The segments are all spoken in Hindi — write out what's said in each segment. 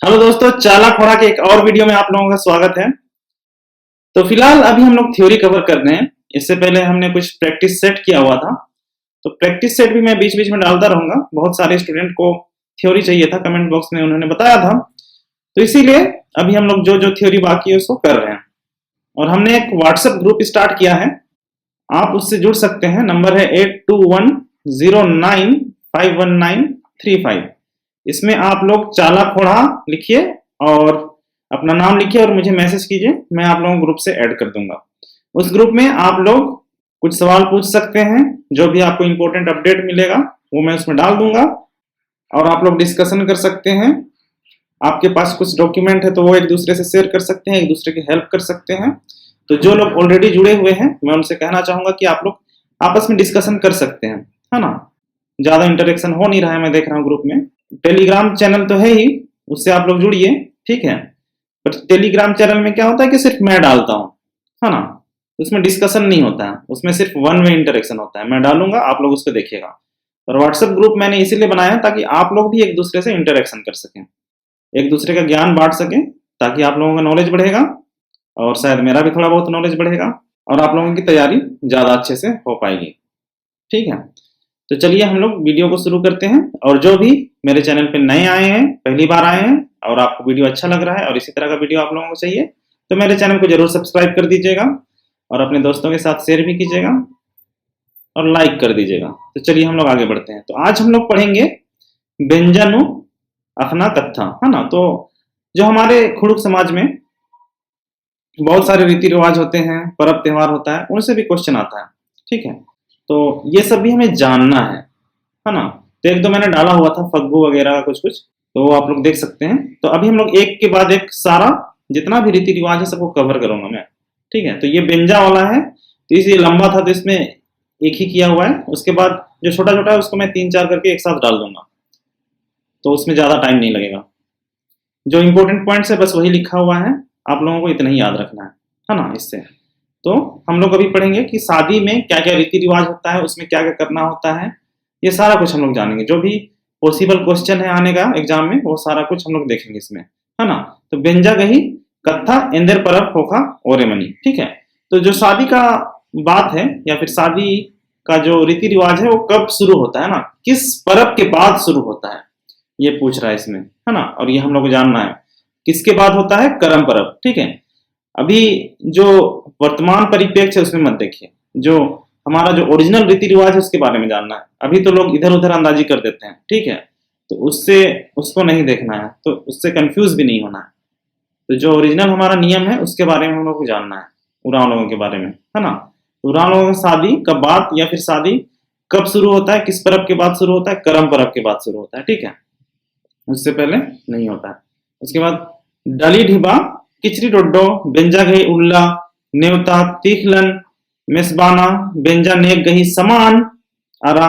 हेलो दोस्तों, चालाक खोरा के एक और वीडियो में आप लोगों का स्वागत है। तो फिलहाल अभी हम लोग थ्योरी कवर कर रहे हैं। इससे पहले हमने कुछ प्रैक्टिस सेट किया हुआ था, तो प्रैक्टिस सेट भी मैं बीच बीच में डालता रहूंगा। बहुत सारे स्टूडेंट को थ्योरी चाहिए था, कमेंट बॉक्स में उन्होंने बताया था, तो इसीलिए अभी हम लोग जो जो थ्योरी बाकी है उसको कर रहे हैं। और हमने एक व्हाट्सएप ग्रुप स्टार्ट किया है, आप उससे जुड़ सकते हैं। नंबर है 8210951935। इसमें आप लोग चालाक खोड़ा लिखिए और अपना नाम लिखिए और मुझे मैसेज कीजिए, मैं आप लोगों को ग्रुप से ऐड कर दूंगा। उस ग्रुप में आप लोग कुछ सवाल पूछ सकते हैं, जो भी आपको इंपॉर्टेंट अपडेट मिलेगा वो मैं उसमें डाल दूंगा और आप लोग डिस्कशन कर सकते हैं। आपके पास कुछ डॉक्यूमेंट है तो वो एक दूसरे से शेयर कर सकते हैं, एक दूसरे की हेल्प कर सकते हैं। तो जो लोग ऑलरेडी जुड़े हुए हैं मैं उनसे कहना चाहूंगा कि आप लोग आपस में डिस्कशन कर सकते हैं, है ना। ज्यादा इंटरेक्शन हो नहीं रहा है, मैं देख रहा हूँ ग्रुप में। टेलीग्राम चैनल तो है ही, उससे आप लोग जुड़िए, ठीक है। बट टेलीग्राम चैनल में क्या होता है कि सिर्फ मैं डालता हूँ, है ना। उसमें डिस्कशन नहीं होता है, उसमें सिर्फ वन वे इंटरेक्शन होता है। मैं डालूंगा, आप लोग उस पर देखिएगा। और व्हाट्सएप ग्रुप मैंने इसीलिए बनाया ताकि आप लोग भी एक दूसरे से इंटरेक्शन कर सकें, एक दूसरे का ज्ञान बांट सकें, ताकि आप लोगों का नॉलेज बढ़ेगा और शायद मेरा भी थोड़ा बहुत नॉलेज बढ़ेगा और आप लोगों की तैयारी ज़्यादा अच्छे से हो पाएगी, ठीक है। तो चलिए हम लोग वीडियो को शुरू करते हैं। और जो भी मेरे चैनल पे नए आए हैं, पहली बार आए हैं और आपको वीडियो अच्छा लग रहा है और इसी तरह का वीडियो आप लोगों को चाहिए, तो मेरे चैनल को जरूर सब्सक्राइब कर दीजिएगा और अपने दोस्तों के साथ शेयर भी कीजिएगा और लाइक कर दीजिएगा। तो चलिए हम लोग आगे बढ़ते हैं। तो आज हम लोग पढ़ेंगे व्यंजनु अफना कत्था, है ना। तो जो हमारे खुड़ुक समाज में बहुत सारे रीति रिवाज होते हैं, पर्व त्योहार होता है, उनसे भी क्वेश्चन आता है, ठीक है। तो ये सब भी हमें जानना है ना। तो एक दो मैंने डाला हुआ था फग्गू वगैरह कुछ कुछ, तो वो आप लोग देख सकते हैं। तो अभी हम लोग एक के बाद एक सारा जितना भी रीति रिवाज है सबको कवर करूंगा मैं, ठीक है। तो ये बेंजा वाला है, तो इसे लंबा था तो इसमें एक ही किया हुआ है। उसके बाद जो छोटा छोटा है उसको मैं 3-4 करके एक साथ डाल दूंगा, तो उसमें ज्यादा टाइम नहीं लगेगा। जो इंपॉर्टेंट पॉइंट्स है बस वही लिखा हुआ है, आप लोगों को इतना ही याद रखना है ना। इससे तो हम लोग अभी पढ़ेंगे कि शादी में क्या क्या रीति रिवाज होता है, उसमें क्या क्या करना होता है, ये सारा कुछ हम लोग जानेंगे। जो भी पॉसिबल क्वेश्चन है आने का एग्जाम में वो सारा कुछ हम लोग देखेंगे इसमें, है ना। तो बेंजा गही कत्था एंदर परब खोखा ओरेमनी, ठीक है। तो जो शादी का बात है या फिर शादी का जो रीति रिवाज है वो कब शुरू होता है ना, किस परब के बाद शुरू होता है, ये पूछ रहा है इसमें, है ना। और ये हम लोग को जानना है किसके बाद होता है, करम परब, ठीक है। अभी जो वर्तमान परिप्रेक्ष्य है उसमें मत देखिए, जो हमारा जो ओरिजिनल रीति रिवाज है उसके बारे में जानना है। अभी तो लोग इधर उधर अंदाजी कर देते हैं, ठीक है। तो उससे उसको नहीं देखना है, तो उससे कंफ्यूज भी नहीं होना है। तो जो ओरिजिनल हमारा नियम है उसके बारे में हम लोग को जानना है, उरांव लोगों के बारे में, है ना। उरांव लोगों की शादी का बात या फिर शादी कब शुरू होता है, किस परब के बाद शुरू होता है, करम परब के बाद शुरू होता है, ठीक है। उससे पहले नहीं होता है। उसके बाद डली ढिबा किचरी डोडो बेंजा गही उल्ला नेवता तीखलन मेसबाना बेंजा नेक गही समान अरा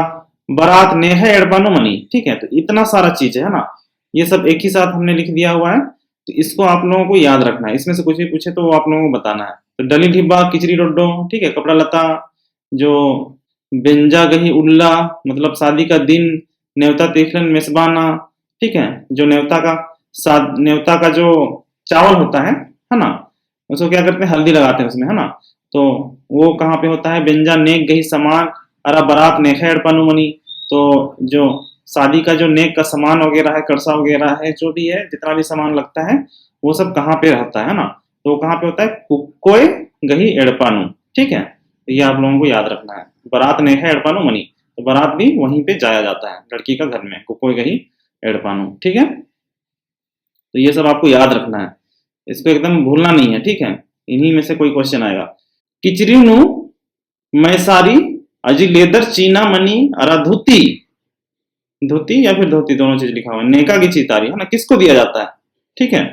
बारात नेह एड़पानो मनी, ठीक है। तो इतना सारा चीज है ना, ये सब एक ही साथ हमने लिख दिया हुआ है। तो इसको आप लोगों को याद रखना है, इसमें से कुछ भी पूछे तो वो आप लोगों को बताना है। तो डली ढिब्बा किचरी डोडो, ठीक है, कपड़ा लता। जो बेंजा गही उल्ला मतलब शादी का दिन, नेवता तीखलन मेसबाना, ठीक है। जो न्योता का जो चावल होता है ना, उसको क्या करते हैं, हल्दी लगाते हैं उसमें, है ना। तो वो कहाँ पे होता है, बेंजा नेक गही समान अरा बारात नेखेड़ पनुमनी। तो जो शादी का जो नेक का सामान वगैरह है, कड़सा वगैरह है, जो भी है जितना भी सामान लगता है वो सब कहाँ पे रहता है ना। तो वो कहाँ पे होता है, कुकोय गही एड़पानु, ठीक है। तो ये आप लोगों को याद रखना है, बारात नेखे एड़पानु मनी। तो बारात भी वहीं पे जाया जाता है लड़की का घर में, कुकोय गही एड़पानु, ठीक है। तो ये सब आपको याद रखना है, इसको एकदम भूलना नहीं है, ठीक है। इन्हीं में से कोई क्वेश्चन आएगा। किचरीनु मैसारी अजी लेदर चीना मनी अरा धोती, धोती या फिर धोती दोनों चीज लिखा हुआ है। नेका की चितारी, है ना, किसको दिया जाता है, ठीक है।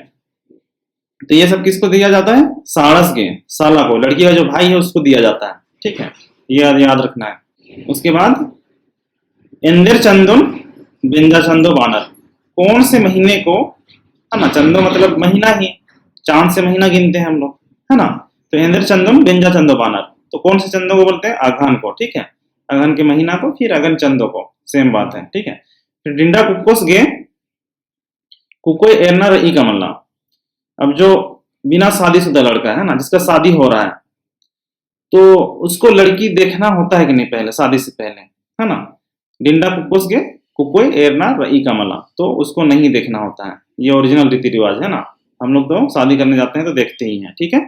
तो ये सब किसको दिया जाता है, साड़स के साला को, लड़की का जो भाई है उसको दिया जाता है, ठीक है। ये याद रखना है। उसके बाद इंदिर चंदन बिंदा चंदो बानर, कौन से महीने को, है ना, चंदो मतलब महीना ही, चांद से महीना गिनते हैं हम लोग, है ना। तो इंद्र चंदम बिंजा चंदो बानर, तो कौन से चंदो को बोलते हैं, अगहन को, ठीक है। अगहन के महीना को, फिर अगन चंदो को, सेम बात है, ठीक है। फिर डिंडा कुक्कोस गे कुकोई एरना रई कमला। अब जो बिना शादीशुदा लड़का है ना, जिसका शादी हो रहा है, तो उसको लड़की देखना होता है कि नहीं पहले, शादी से पहले, है ना। डिंडा कुकोस के कुकोई एरना रई कमला, तो उसको नहीं देखना होता है। ये ओरिजिनल रीति रिवाज है ना, हम लोग तो शादी करने जाते हैं तो देखते ही हैं, ठीक है।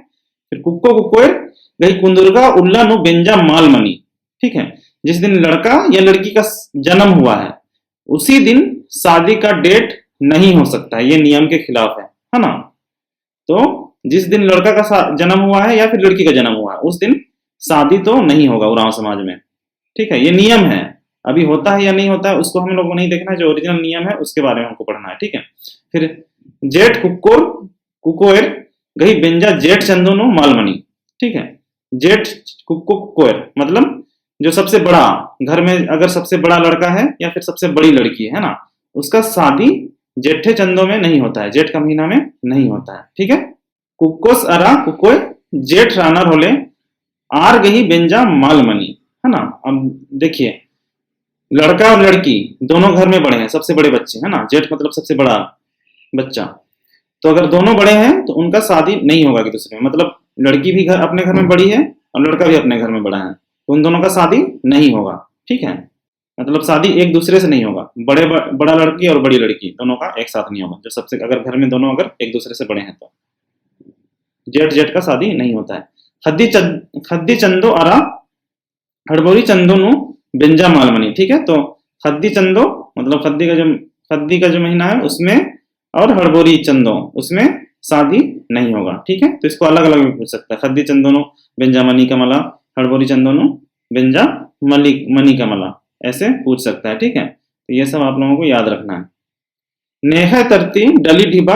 फिर कुक्को कुकोर गई कुंदुर्गा उल्ला नु बेंजा मालमनी, ठीक है। जिस दिन लड़का या लड़की का जन्म हुआ है, उसी दिन शादी का डेट नहीं हो सकता है, ये नियम के खिलाफ है ना। तो जिस दिन लड़का का जन्म हुआ है या फिर लड़की का जन्म हुआ है, उस दिन शादी तो नहीं होगा उरांव समाज में, ठीक है। ये नियम है, अभी होता है या नहीं होता है उसको हम लोग को नहीं देखना है, जो ओरिजिनल नियम है उसके बारे में हमको पढ़ना है, ठीक है। फिर जेठ कुकोर कुकोर गई बेंजा जेठ चंदोनो मालमनी, ठीक है। जेठ कुक्को कुकोर मतलब जो सबसे बड़ा घर में, अगर सबसे बड़ा लड़का है या फिर सबसे बड़ी लड़की है ना, उसका शादी जेठे चंदों में नहीं होता है, जेठ का महीना में नहीं होता है, ठीक है। कुकोस अरा कुकोय जेठ रानर होले आर गही बेंजा मालमनी, है ना। अब देखिए, लड़का और लड़की दोनों घर में बड़े हैं, सबसे बड़े बच्चे, है ना। जेठ मतलब सबसे बड़ा बच्चा, तो अगर दोनों बड़े हैं तो उनका शादी नहीं होगा कि दूसरे में, मतलब लड़की भी घर अपने घर में बड़ी है और लड़का भी अपने घर में बड़ा है, तो उन दोनों का शादी नहीं होगा, ठीक है। मतलब शादी एक दूसरे से नहीं होगा, बड़ा लड़की और बड़ी लड़की दोनों का एक साथ नहीं होगा, जो सबसे, अगर घर में दोनों अगर एक दूसरे से बड़े हैं तो जेठ जेठ का शादी नहीं होता है। खद्दी चंदो अरा हड़बोरी चंदो नु बेंजा मालमनी, ठीक है। तो खद्दी चंदो मतलब खद्दी का जो महीना है उसमें, और हड़बोरी चंदो उसमें शादी नहीं होगा, ठीक है। तो इसको अलग अलग भी पूछ सकता है, खद्दी चंदोनो बेंजा मनी कमला, हड़बोरी चंदोनो बेंजा मनी कमला, ऐसे पूछ सकता है, ठीक है। तो ये सब आप लोगों को याद रखना है। नेह तरती डली ढिबा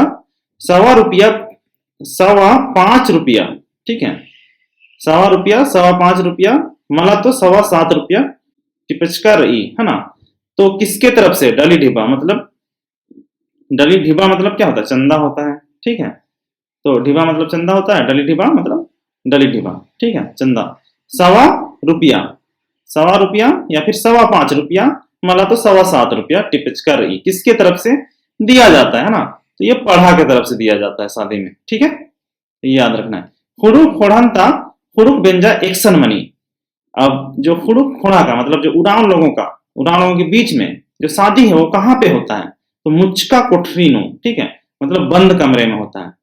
₹1.25 ₹5.25, ठीक है। ₹1.25 मला तो ₹7.25 टिपचका रही, है ना। तो किसके तरफ से? डली ढिबा मतलब, डली ढिबा मतलब क्या होता है? चंदा होता है, ठीक है। तो ढिबा मतलब चंदा होता है, डली ढिबा मतलब डली ढिबा, ठीक है, चंदा। ₹1.25 ₹1.25 या फिर ₹5.25 मला तो ₹7.25 टिपचका रही, किसके तरफ से दिया जाता है ना। तो ये पढ़ा के तरफ से दिया जाता है शादी में, ठीक है। तो याद रखना है। हुड़ुक खोड़नता हुड़ुक बेंजा एक्शन मनी। अब जो हुड़ुक खोड़ा का मतलब जो उड़ान लोगों के बीच में जो शादी है वो कहाँ पे होता है? तो मुचका कोठरी नो, ठीक है, मतलब बंद कमरे में होता है।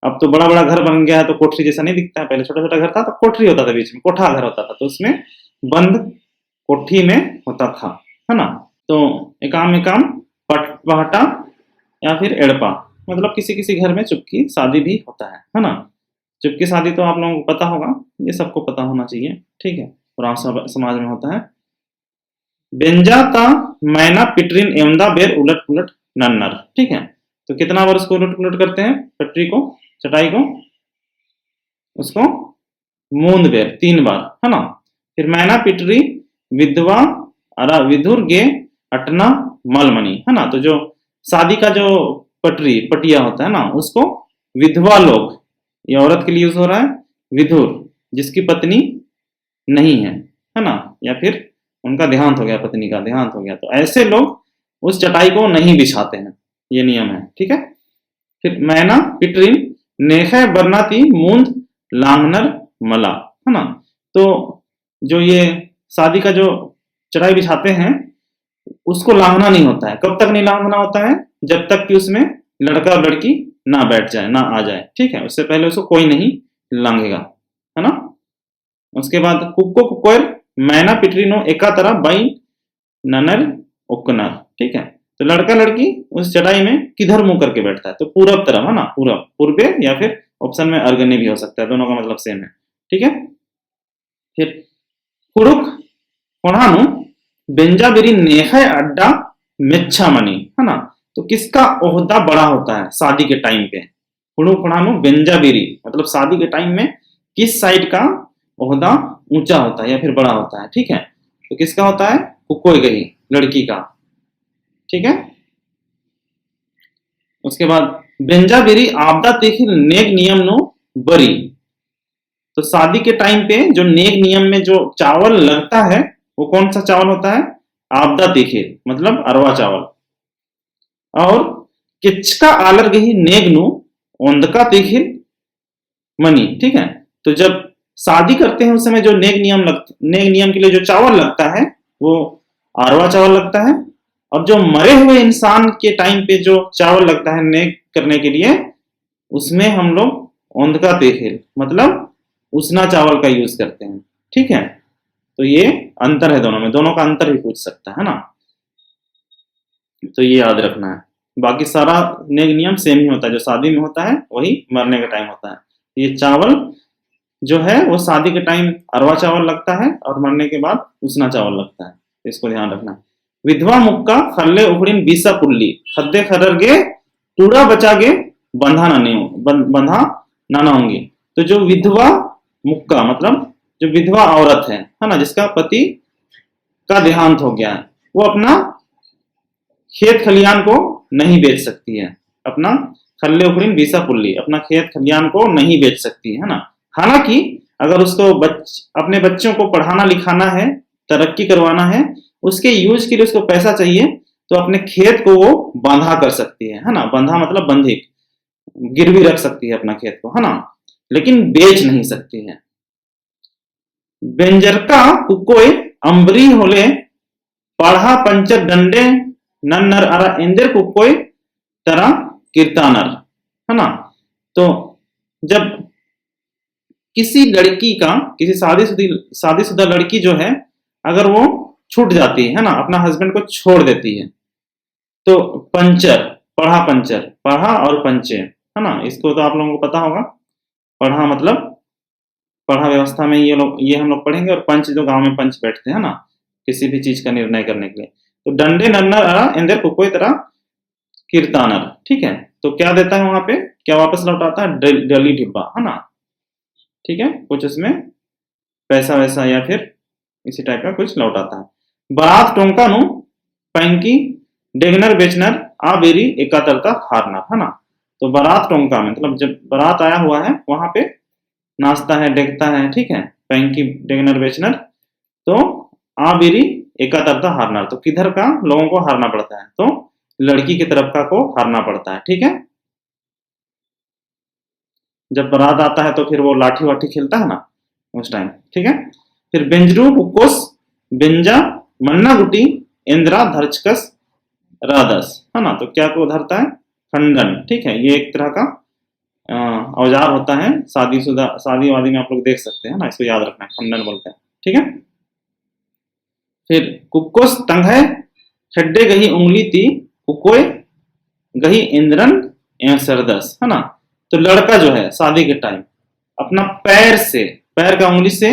अब तो बड़ा बड़ा घर बन गया है तो कोठरी जैसा नहीं दिखता है, पहले छोटा छोटा घर था तो कोठरी होता था, बीच में कोठा घर होता था, तो उसमें बंद कोठी में होता था, है ना। तो एकाम पटपहटा या फिर एड़पा, मतलब किसी किसी घर में चुपकी शादी भी होता है ना। चुपकी शादी तो आप लोगों को पता होगा, ये सबको पता होना चाहिए, ठीक है, पुराना समाज में होता है। बेंजाता मैना पिटरिन एवंदा बेर उलट पुलट नन्नर, ठीक है। तो कितना बार उसको उलट पुलट करते हैं पटरी को, चटाई को, उसको मूंद बेर 3 बार, है ना। फिर मैना पिटरी विधवा अरा विधुर गे अटना मलमनी, है ना। तो जो शादी का जो पटिया होता है ना, उसको विधवा लोग, ये औरत के लिए यूज हो रहा है, विधुर जिसकी पत्नी नहीं है ना, या फिर उनका देहांत हो गया, पत्नी का देहांत हो गया, तो ऐसे लोग उस चटाई को नहीं बिछाते हैं, ये नियम है, ठीक है। फिर मैना पिटरिन नेखे बरनाती मूंद लांगनर मला, है ना। तो जो ये शादी का जो चटाई बिछाते हैं उसको लांगना नहीं होता है। कब तक नहीं लांगना होता है? जब तक कि उसमें लड़का और लड़की ना बैठ जाए, ना आ जाए, ठीक है, उससे पहले उसको कोई नहीं लांगेगा, है ना। उसके बाद कुक्को कुकोर मैना पिटरीनो एका तरह बाई ननर ओकनर, ठीक है। तो लड़का लड़की उस चटाई में किधर मुंह करके बैठता है? तो पूरब तरफ, है ना, पूरब, पूर्वे, या फिर ऑप्शन में अर्गने भी हो सकता है, दोनों का मतलब सेम है, ठीक है। फिर हुड़ुक कोणानु बेंजाबिरी नेहा अड्डा मेच्छा मनी, है ना। तो किसका ओहदा बड़ा होता है शादी के टाइम पे? हुड़ुक कोणानु बेंजाबिरी मतलब शादी के टाइम में किस साइड का ओहदा ऊंचा होता है या फिर बड़ा होता है, ठीक है। तो किसका होता है? कुकोई गही, लड़की का, ठीक है। उसके बाद बेंजाबिरी आपदा देखी नेक नियम नो बरी। तो शादी के टाइम पे जो नेक नियम में जो चावल लगता है वो कौन सा चावल होता है? आपदा तीखिर मतलब अरवा चावल। और किचका आलर गही नेगनु ओंदका तिखिल मनी, ठीक है। तो जब शादी करते हैं उस समय जो नेग नियम के लिए जो चावल लगता है वो आरवा चावल लगता है, और जो मरे हुए इंसान के टाइम पे जो चावल लगता है नेग करने के लिए उसमें हम लोग ओंदका तेखिल मतलब उसना चावल का यूज करते हैं, ठीक है। तो ये अंतर है दोनों में, दोनों का अंतर भी पूछ सकता है ना, तो ये याद रखना है। बाकी सारा नेग नियम सेम ही होता है, जो शादी में होता है वही मरने के टाइम होता है। ये चावल जो है वो शादी के टाइम अरवा चावल लगता है और मरने के बाद उसना चावल लगता है, इसको ध्यान रखना है। विधवा मुक्का खल्ले उखड़िन बीसा पुल्ली खद्दे खररगे टूड़ा बचागे बंधा नाना होंगे। तो जो विधवा मुक्का मतलब जो विधवा औरत है ना, जिसका पति का देहांत हो गया है, वो अपना खेत खलियान को नहीं बेच सकती है, अपना खल्ले उखड़िन बीसा पुल्ली अपना खेत खलियान को नहीं बेच सकती है ना। हालांकि अगर उसको अपने बच्चों को पढ़ाना लिखाना है, तरक्की करवाना है, उसके यूज के लिए उसको पैसा चाहिए, तो अपने खेत को वो बांधा कर सकती है ना। बंधा मतलब बंधिक, गिरवी रख सकती है अपना खेत को, है ना, लेकिन बेच नहीं सकती है। बेंजरका कुकोय अंबरी होले पढ़ा पंचर डंडे नन्नर अरा इंदर कुकोय तरह कीर्तानर, है ना। तो जब किसी लड़की का, किसी शादीशुदा लड़की जो है अगर वो छूट जाती है ना, अपना हस्बैंड को छोड़ देती है, तो पंचर पढ़ा और पंचे, है ना, इसको तो आप लोगों को पता होगा। पढ़ा मतलब पढ़ा व्यवस्था में ये हम लोग पढ़ेंगे, और पंच जो गांव में पंच बैठते हैं ना किसी भी चीज का निर्णय करने के लिए। तो डंडे नन्नर अरा इंदर कुकोय तरह कीर्तानर, ठीक है। तो क्या देता है वहां पे, क्या वापस लौटाता है, डली डिब्बा, है ना, ठीक है, कुछ उसमें पैसा वैसा या फिर इसी टाइप का कुछ लौटाता है। बारात टोंका नु पैंकी डेगनर बेचनर आ बेरी एकातरता हारना, है ना। तो बारात टोंका में मतलब जब बारात आया हुआ है वहां पे नाचता है डेगता है, ठीक है, पैंकी डेगनर बेचनर, तो आ बेरी एकातरता हारना, तो किधर का लोगों को हारना पड़ता है, तो लड़की की तरफ का को हारना पड़ता है, ठीक है। जब बारात आता है तो फिर वो लाठी वाठी खेलता है ना उस टाइम, ठीक है। फिर बेंजरू हुकोस बेंजा मन्ना गुटी इंद्रा धर्चकस रादस, है ना। तो क्या को धरता है, खंडन, ठीक है। ये एक तरह का औजार होता है, शादी वादी में आप लोग देख सकते हैं ना, इसको याद रखना है, खंडन बोलते हैं, ठीक है। फिर कुकोस तंग है खड्डे गही उंगली ती कुकोय गही इंद्रन एवं सरदस, है ना। तो लड़का जो है शादी के टाइम अपना पैर का उंगली से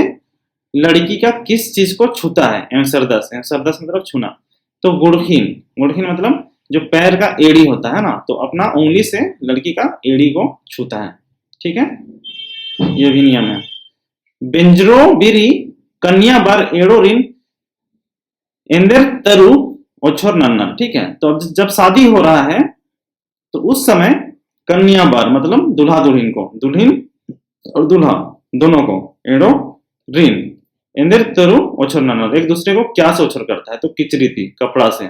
लड़की का किस चीज को छूता है, एवं सरदस मतलब छूना। तो गुड़खीन मतलब जो पैर का एड़ी होता है ना, तो अपना उंगली से लड़की का एड़ी को छूता है, ठीक है। ये भी नियम है। बेंजरो बिरी कन्या बार एड़ो रिन इंदर तरु ओछोर नन्नर, ठीक है। तो अब जब शादी हो रहा है तो उस समय कन्या बार मतलब दुल्हा दुल्हन को, दुल्हन और दुल्हा दोनों को एड़ो रिन इंदर तरु ओछोर नन्नर, एक दूसरे को क्या से ओछोर करता है, तो किचरी थी कपड़ा से,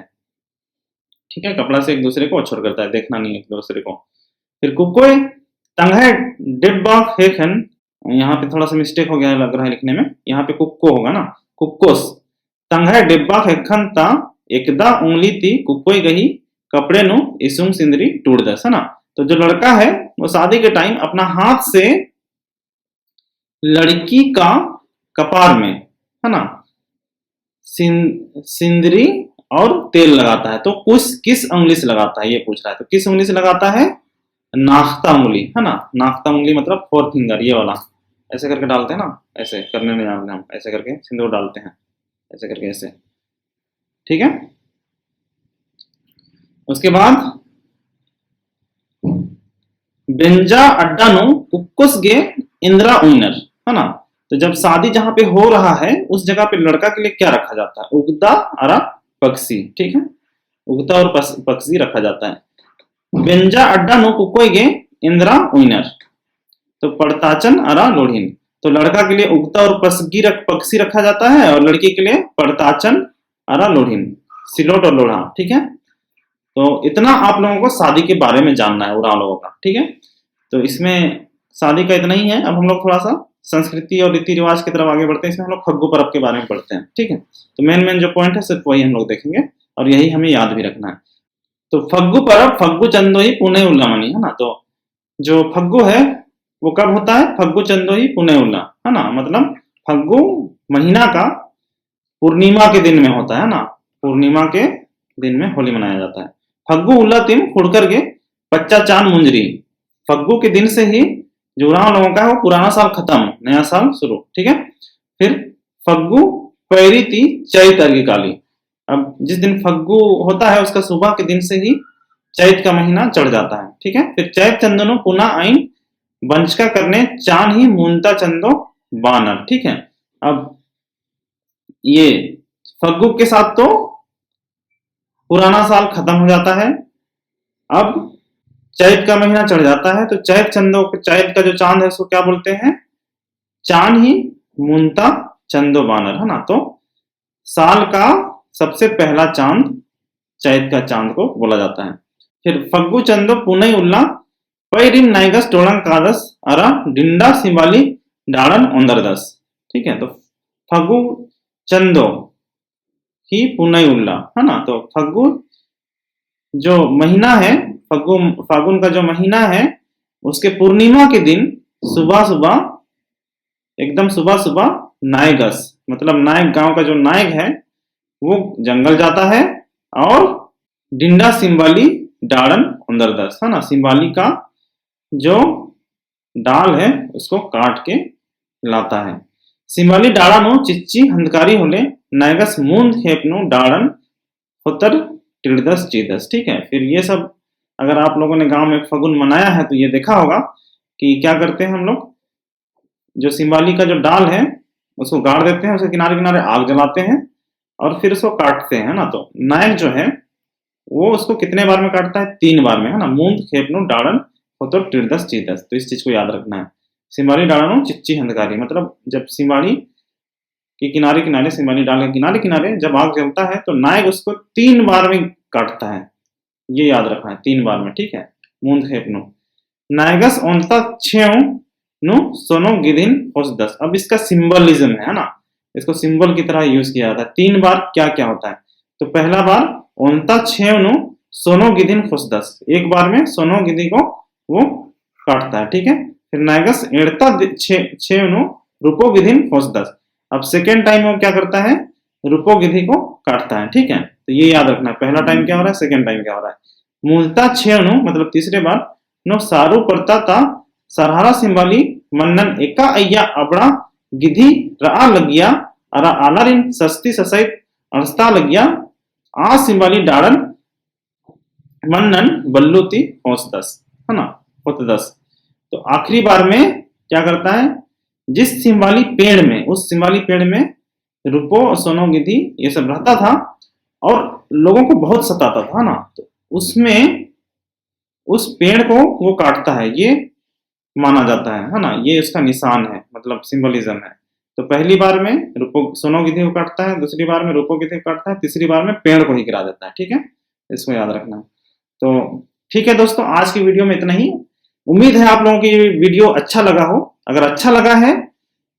ठीक है, कपड़ा से एक दूसरे को ओछोर करता है, देखना नहीं एक दूसरे को। फिर कुकोय तंगहे डिब्बा हेखन, यहाँ पे थोड़ा सा मिस्टेक हो गया लग रहा है लिखने में, यहाँ पे कुक्को होगा ना, कुक्कोस तंगहे डिब्बा हेखन ता एकदा उंगली ती कुकोय गही कपड़े नु इसुंग सिंदरी टूट दस, है ना। तो जो लड़का है वो शादी के टाइम अपना हाथ से लड़की का कपार में, है ना, सिंदरी और तेल लगाता है। तो किस उंगली से लगाता है ये पूछ रहा है, तो किस उंगली से लगाता है, नाख्ता उंगली, है ना। नाख्ता उंगली मतलब फोर्थ फिंगर, ये वाला ऐसे करके डालते हैं ना, ऐसे करने नहीं जानते हम, ऐसे करके सिंदूर डालते हैं, ऐसे करके ऐसे, ठीक है। उसके बाद बेंजा अड्डा नु कुक्कुस गे इंदिरा उइनर, है ना। तो जब शादी जहां पे हो रहा है उस जगह पे लड़का के लिए क्या रखा जाता है, उगदा अरा पक्षी, ठीक है, उगता और पक्षी रखा जाता है। बेंजा अड्डा नु कुकोय गे इंदिरा उइनर, तो पड़ताचन अरा लोढ़िन, तो लड़का के लिए उगता और पक्षी रखा जाता है, और लड़की के लिए पड़ताचन अरा लोढ़िन, सिलोट और लोढ़ा, ठीक है। तो इतना आप लोगों को शादी के बारे में जानना है उराव लोगों का, ठीक है। तो इसमें शादी का इतना ही है। अब हम लोग थोड़ा सा संस्कृति और रीति रिवाज की तरफ आगे बढ़ते हैं। इसमें हम लोग फग्गू पर्व के बारे में पढ़ते हैं, ठीक है। तो मेन जो पॉइंट है सिर्फ वही हम लोग देखेंगे और यही हमें याद भी रखना है। तो फग्गू पर्व फग्गू चंदोही पुणे उल्लामणी, है ना। तो जो फग्गू है वो कब होता है? फग्गू चंदोही पुणे उल्ला, है ना। मतलब फग्गू महीना का पूर्णिमा के दिन में होता है ना। पूर्णिमा के दिन में होली मनाया जाता है। फग्गू उल्ला तिम खुड़कर के पच्चा चांद मुंजरी। फग्गू के दिन से ही जो उराव लोगों का है वो पुराना साल खत्म, नया साल शुरू, ठीक है। फिर फग्गू पैरी ती चैत अर्घ्य काली। अब जिस दिन फग्गू होता है उसका सुबह के दिन से ही चैत का महीना चढ़ जाता है, ठीक है। फिर चैत चंदनो पुनः आइन वंचका करने चांद ही मूनता चंदो बानर, ठीक है। अब ये फग्गू के साथ तो पुराना साल खत्म हो जाता है। अब चैत का महीना चढ़ जाता है तो चैत का जो चांद है उसको क्या बोलते हैं? चांद ही मूनता चंदो बानर, है ना। तो साल का सबसे पहला चांद चैत का चांद को बोला जाता है। फिर फग्गू चंदो पुनई उल्ला पैरिम नाइगस टोलंग कादस अरा डिंडा सिंबाली डाड़न ओंदरदस, ठीक है। तो फग्गू चंदो ही पुनई उल्ला, है ना। तो फग्गू जो महीना है, फागुन का जो महीना है उसके पूर्णिमा के दिन सुबह सुबह एकदम सुबह सुबह नायगस मतलब नायक गांव का जो नायक है वो जंगल जाता है और डिंडा सिंबाली डाड़न अंदरदस, है ना। सिंबाली का जो डाल है उसको काट के लाता है। सिंबाली डाड़ा नो चिच्ची हंदकारी होले नायगस मूंद खेपनु डाड़न होतर टिड़दस चीदस, ठीक है। फिर ये सब अगर आप लोगों ने गांव में फगुन मनाया है तो ये देखा होगा कि क्या करते हैं हम लोग, जो सिंबाली का जो डाल है उसको गाड़ देते हैं, उसके किनारे किनारे आग जलाते हैं और फिर उसको काटते हैं ना। तो नायक जो है वो उसको कितने बार में काटता है? 3 बार में, है ना। मूंद खेपनु डाड़न होतो टिड़दस चीदस। तो इस चीज को याद रखना है। सिंबाली डाड़नो चिच्ची हंदकारी मतलब जब सिंबाली के किनारे किनारे सिंबाली डाल के किनारे किनारे जब आग जलता है तो नायक उसको 3 बार में काटता है। ये याद रखना है, 3 बार में, ठीक है। मूंद खेपनु नायगस ओंता छेव नु सोनो गिदिन होस दस। अब इसका सिंबलिज्म है ना, इसको सिंबल की तरह यूज किया जाता है। 3 बार क्या क्या होता है? तो पहला बार ओंता छेव नु सोनो गिदिन होस दस, एक बार में सोनो गिदी को वो काटता है, ठीक है। फिर नायगस एड़ता छेव नु रूपो गिदिन होस दस। अब सेकेंड टाइम वो क्या करता है? रूपो गिधी को काटता है, ठीक है। तो ये याद रखना है, पहला टाइम क्या हो रहा है, सेकेंड टाइम क्या हो रहा है। मूलता छेनु मतलब तीसरे बार नो सारू पड़ता ता सरहारा सिंबाली मन्नन एका अय्या अबड़ा गिधी रा लगिया अरा आलारिन सस्ती ससैत अड़स्ता लगिया आ सिंबाली डाड़न मन्नन बल्लूती होस दस, है ना, होत दस। तो आखिरी बार में क्या करता है? जिस सिंबाली पेड़ में, उस सिंबाली पेड़ में रूपो सोनो गिधी ये सब रहता था और लोगों को बहुत सताता था ना, तो उसमें उस पेड़ को वो काटता है, ये माना जाता है ना। ये इसका निशान है, मतलब सिंबलिज्म है। तो पहली बार में रूपो सोनो गिधी को काटता है, दूसरी बार में रूपो गिधी को काटता है, तीसरी बार में पेड़ को ही गिरा देता है, ठीक है। इसको याद रखना है। तो ठीक है दोस्तों, आज की वीडियो में इतना ही। उम्मीद है आप लोगों को ये वीडियो अच्छा लगा हो। अगर अच्छा लगा है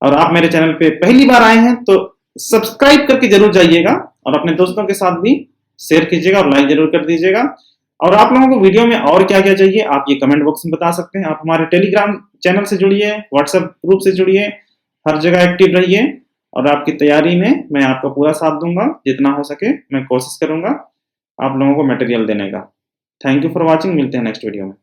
और आप मेरे चैनल पे पहली बार आए हैं तो सब्सक्राइब करके जरूर जाइएगा और अपने दोस्तों के साथ भी शेयर कीजिएगा और लाइक जरूर कर दीजिएगा। और आप लोगों को वीडियो में और क्या क्या चाहिए आप ये कमेंट बॉक्स में बता सकते हैं। आप हमारे टेलीग्राम चैनल से जुड़िए, व्हाट्सएप ग्रुप से जुड़िए, हर जगह एक्टिव रहिए और आपकी तैयारी में मैं आपका पूरा साथ दूंगा। जितना हो सके मैं कोशिश करूंगा आप लोगों को मटेरियल देने का। Thank you for watching. मिलते हैं नेक्स्ट वीडियो में।